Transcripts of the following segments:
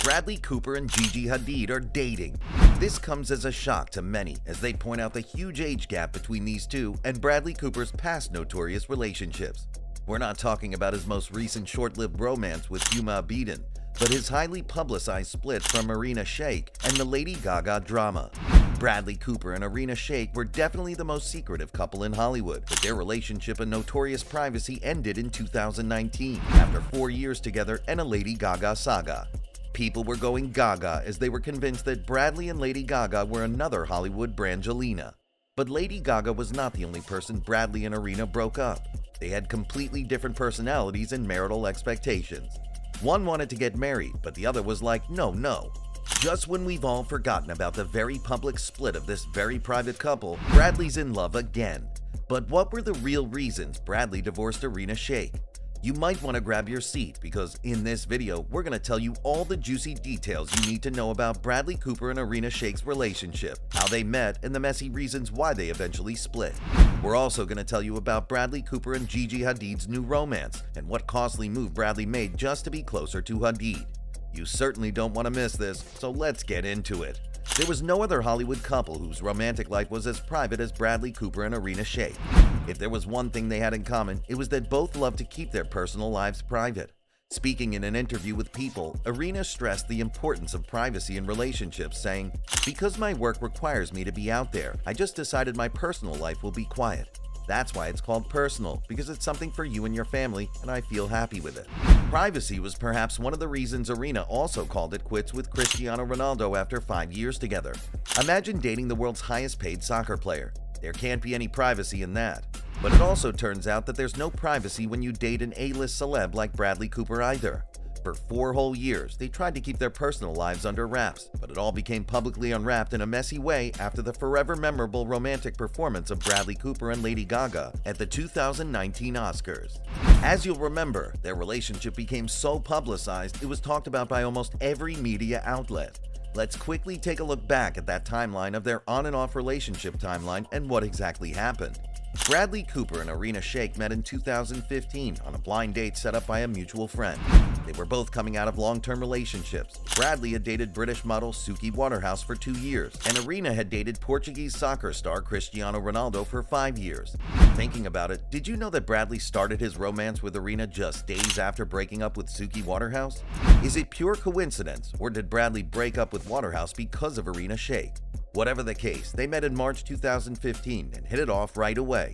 Bradley Cooper and Gigi Hadid are dating. This comes as a shock to many as they point out the huge age gap between these two and Bradley Cooper's past notorious relationships. We're not talking about his most recent short-lived romance with Huma Abedin, but his highly publicized split from Irina Shayk and the Lady Gaga drama. Bradley Cooper and Irina Shayk were definitely the most secretive couple in Hollywood, but their relationship and notorious privacy ended in 2019 after 4 years together and a Lady Gaga saga. People were going gaga as they were convinced that Bradley and Lady Gaga were another Hollywood Brangelina. But Lady Gaga was not the only person Bradley and Irina broke up. They had completely different personalities and marital expectations. One wanted to get married, but the other was like, no. Just when we've all forgotten about the very public split of this very private couple, Bradley's in love again. But what were the real reasons Bradley divorced Irina Shayk? You might want to grab your seat because in this video, we're going to tell you all the juicy details you need to know about Bradley Cooper and Irina Shayk's relationship, how they met, and the messy reasons why they eventually split. We're also going to tell you about Bradley Cooper and Gigi Hadid's new romance and what costly move Bradley made just to be closer to Hadid. You certainly don't want to miss this, so let's get into it. There was no other Hollywood couple whose romantic life was as private as Bradley Cooper and Irina Shayk. If there was one thing they had in common, it was that both loved to keep their personal lives private. Speaking in an interview with People, Irina stressed the importance of privacy in relationships, saying, "Because my work requires me to be out there, I just decided my personal life will be quiet. That's why it's called personal, because it's something for you and your family, and I feel happy with it." Privacy was perhaps one of the reasons Irina also called it quits with Cristiano Ronaldo after 5 years together. Imagine dating the world's highest paid soccer player. There can't be any privacy in that. But it also turns out that there's no privacy when you date an A-list celeb like Bradley Cooper either. For 4 whole years, they tried to keep their personal lives under wraps, but it all became publicly unwrapped in a messy way after the forever memorable romantic performance of Bradley Cooper and Lady Gaga at the 2019 Oscars. As you'll remember, their relationship became so publicized it was talked about by almost every media outlet. Let's quickly take a look back at that timeline of their on and off relationship timeline and what exactly happened. Bradley Cooper and Irina Shayk met in 2015 on a blind date set up by a mutual friend. They were both coming out of long-term relationships. Bradley had dated British model Suki Waterhouse for 2 years, and Irina had dated Portuguese soccer star Cristiano Ronaldo for 5 years. Thinking about it, did you know that Bradley started his romance with Irina just days after breaking up with Suki Waterhouse? Is it pure coincidence, or did Bradley break up with Waterhouse because of Irina Shayk? Whatever the case, they met in March 2015 and hit it off right away.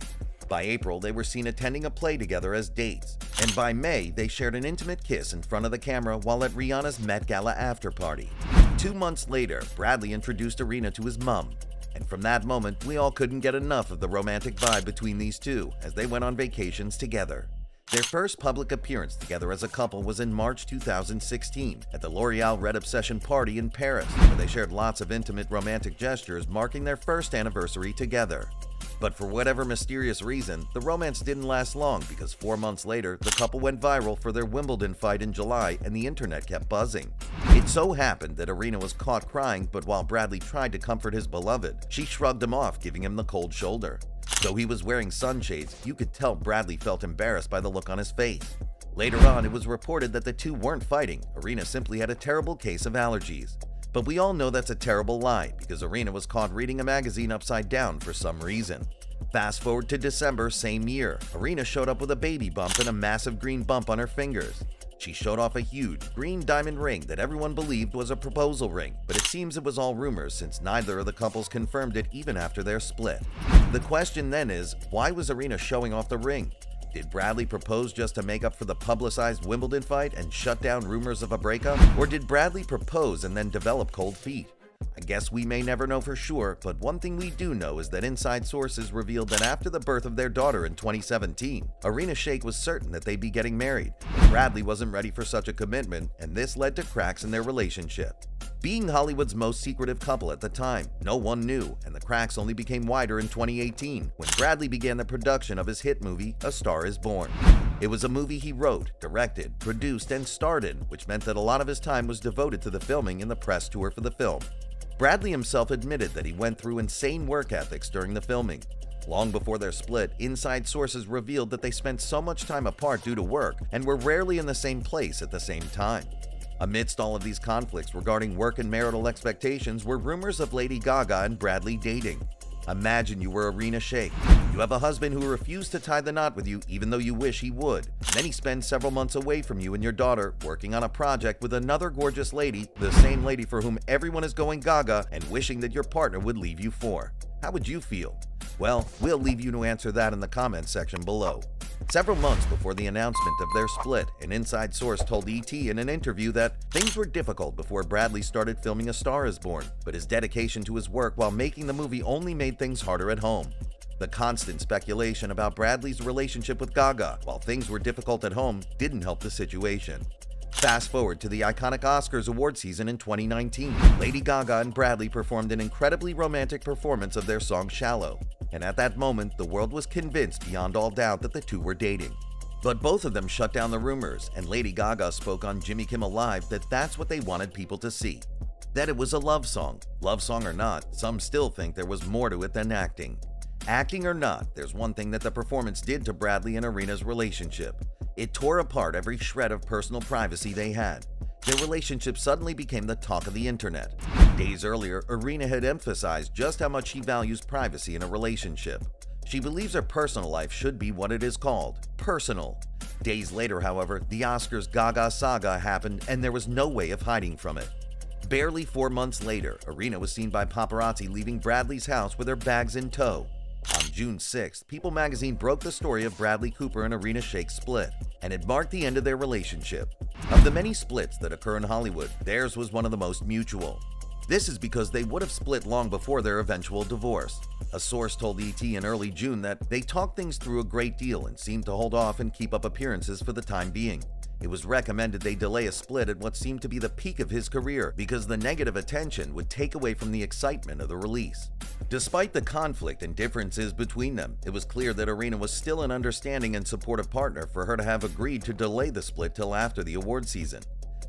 By April, they were seen attending a play together as dates, and by May, they shared an intimate kiss in front of the camera while at Rihanna's Met Gala after party. 2 months later, Bradley introduced Irina to his mom, and from that moment, we all couldn't get enough of the romantic vibe between these two as they went on vacations together. Their first public appearance together as a couple was in March 2016 at the L'Oreal Red Obsession party in Paris, where they shared lots of intimate romantic gestures marking their first anniversary together. But for whatever mysterious reason, the romance didn't last long because 4 months later, the couple went viral for their Wimbledon fight in July and the internet kept buzzing. It so happened that Irina was caught crying, but while Bradley tried to comfort his beloved, she shrugged him off, giving him the cold shoulder. Though he was wearing sunshades, you could tell Bradley felt embarrassed by the look on his face. Later on, it was reported that the two weren't fighting. Irina simply had a terrible case of allergies. But we all know that's a terrible lie because Irina was caught reading a magazine upside down for some reason. Fast forward to December same year, Irina showed up with a baby bump and a massive green bump on her fingers. She showed off a huge green diamond ring that everyone believed was a proposal ring, but it seems it was all rumors since neither of the couples confirmed it even after their split. The question then is, why was Irina showing off the ring? Did Bradley propose just to make up for the publicized Wimbledon fight and shut down rumors of a breakup? Or did Bradley propose and then develop cold feet? I guess we may never know for sure, but one thing we do know is that inside sources revealed that after the birth of their daughter in 2017, Irina Shayk was certain that they'd be getting married. But Bradley wasn't ready for such a commitment, and this led to cracks in their relationship. Being Hollywood's most secretive couple at the time, no one knew, and the cracks only became wider in 2018 when Bradley began the production of his hit movie, A Star Is Born. It was a movie he wrote, directed, produced, and starred in, which meant that a lot of his time was devoted to the filming and the press tour for the film. Bradley himself admitted that he went through insane work ethics during the filming. Long before their split, inside sources revealed that they spent so much time apart due to work and were rarely in the same place at the same time. Amidst all of these conflicts regarding work and marital expectations were rumors of Lady Gaga and Bradley dating. Imagine you were Irina Shayk. You have a husband who refused to tie the knot with you even though you wish he would. Then he spends several months away from you and your daughter, working on a project with another gorgeous lady, the same lady for whom everyone is going gaga and wishing that your partner would leave you for. How would you feel? Well, we'll leave you to answer that in the comments section below. Several months before the announcement of their split, an inside source told ET in an interview that things were difficult before Bradley started filming A Star Is Born, but his dedication to his work while making the movie only made things harder at home. The constant speculation about Bradley's relationship with Gaga, while things were difficult at home, didn't help the situation. Fast forward to the iconic Oscars award season in 2019. Lady Gaga and Bradley performed an incredibly romantic performance of their song Shallow, and at that moment, the world was convinced beyond all doubt that the two were dating. But both of them shut down the rumors, and Lady Gaga spoke on Jimmy Kimmel Live that that's what they wanted people to see. That it was a love song. Love song or not, some still think there was more to it than acting. Acting or not, there's one thing that the performance did to Bradley and Irina's relationship. It tore apart every shred of personal privacy they had. Their relationship suddenly became the talk of the internet. Days earlier, Irina had emphasized just how much she values privacy in a relationship. She believes her personal life should be what it is called, personal. Days later, however, the Oscars Gaga saga happened and there was no way of hiding from it. Barely 4 months later, Irina was seen by paparazzi leaving Bradley's house with her bags in tow. On June 6th, People magazine broke the story of Bradley Cooper and Irina Shayk's split, and it marked the end of their relationship. Of the many splits that occur in Hollywood, theirs was one of the most mutual. This is because they would have split long before their eventual divorce. A source told ET in early June that they talked things through a great deal and seemed to hold off and keep up appearances for the time being. It was recommended they delay a split at what seemed to be the peak of his career because the negative attention would take away from the excitement of the release. Despite the conflict and differences between them, it was clear that Irina was still an understanding and supportive partner for her to have agreed to delay the split till after the award season.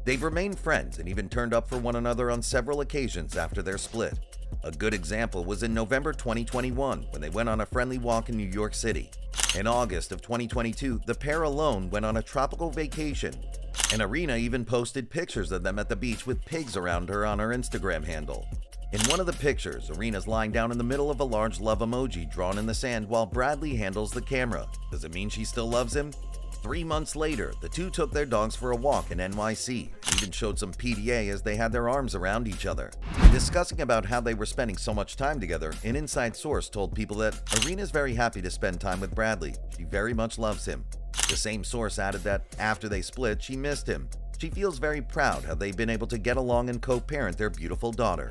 They've remained friends and even turned up for one another on several occasions after their split. A good example was in November 2021 when they went on a friendly walk in New York City. In August of 2022, the pair alone went on a tropical vacation, and Irina even posted pictures of them at the beach with pigs around her on her Instagram handle. In one of the pictures, Irina's lying down in the middle of a large love emoji drawn in the sand while Bradley handles the camera. Does it mean she still loves him? 3 months later, the two took their dogs for a walk in NYC, even showed some PDA as they had their arms around each other. Discussing about how they were spending so much time together, an inside source told people that Irina's very happy to spend time with Bradley. She very much loves him. The same source added that after they split, she missed him. She feels very proud how they've been able to get along and co-parent their beautiful daughter.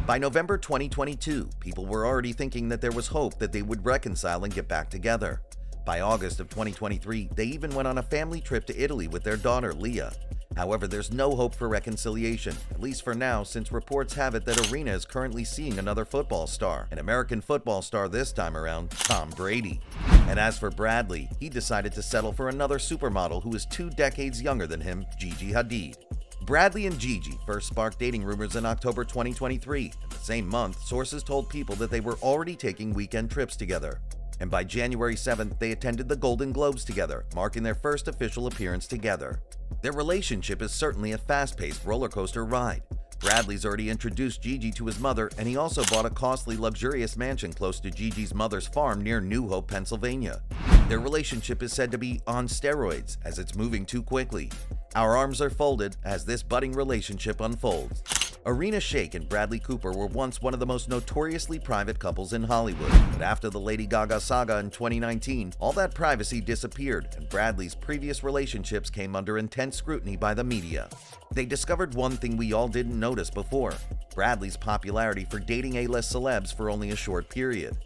By November 2022, people were already thinking that there was hope that they would reconcile and get back together. By August of 2023, they even went on a family trip to Italy with their daughter, Leah. However, there's no hope for reconciliation, at least for now, since reports have it that Irina is currently seeing another football star, an American football star this time around, Tom Brady. And as for Bradley, he decided to settle for another supermodel who is 2 decades younger than him, Gigi Hadid. Bradley and Gigi first sparked dating rumors in October 2023. In the same month, sources told people that they were already taking weekend trips together. And by January 7th, they attended the Golden Globes together, marking their first official appearance together. Their relationship is certainly a fast-paced roller coaster ride. Bradley's already introduced Gigi to his mother, and he also bought a costly, luxurious mansion close to Gigi's mother's farm near New Hope, Pennsylvania. Their relationship is said to be on steroids, as it's moving too quickly. Our arms are folded as this budding relationship unfolds. Irina Shayk and Bradley Cooper were once one of the most notoriously private couples in Hollywood, but after the Lady Gaga saga in 2019, all that privacy disappeared and Bradley's previous relationships came under intense scrutiny by the media. They discovered one thing we all didn't notice before: Bradley's popularity for dating A-list celebs for only a short period.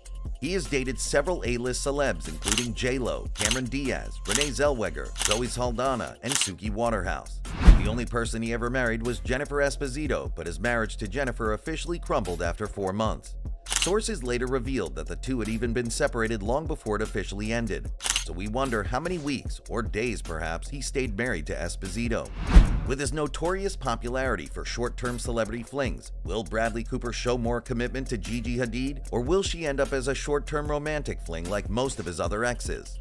He has dated several A-list celebs including J-Lo, Cameron Diaz, Renee Zellweger, Zoe Saldana, and Suki Waterhouse. The only person he ever married was Jennifer Esposito, but his marriage to Jennifer officially crumbled after 4 months. Sources later revealed that the two had even been separated long before it officially ended, so we wonder how many weeks, or days perhaps, he stayed married to Esposito. With his notorious popularity for short-term celebrity flings, will Bradley Cooper show more commitment to Gigi Hadid, or will she end up as a short-term romantic fling like most of his other exes?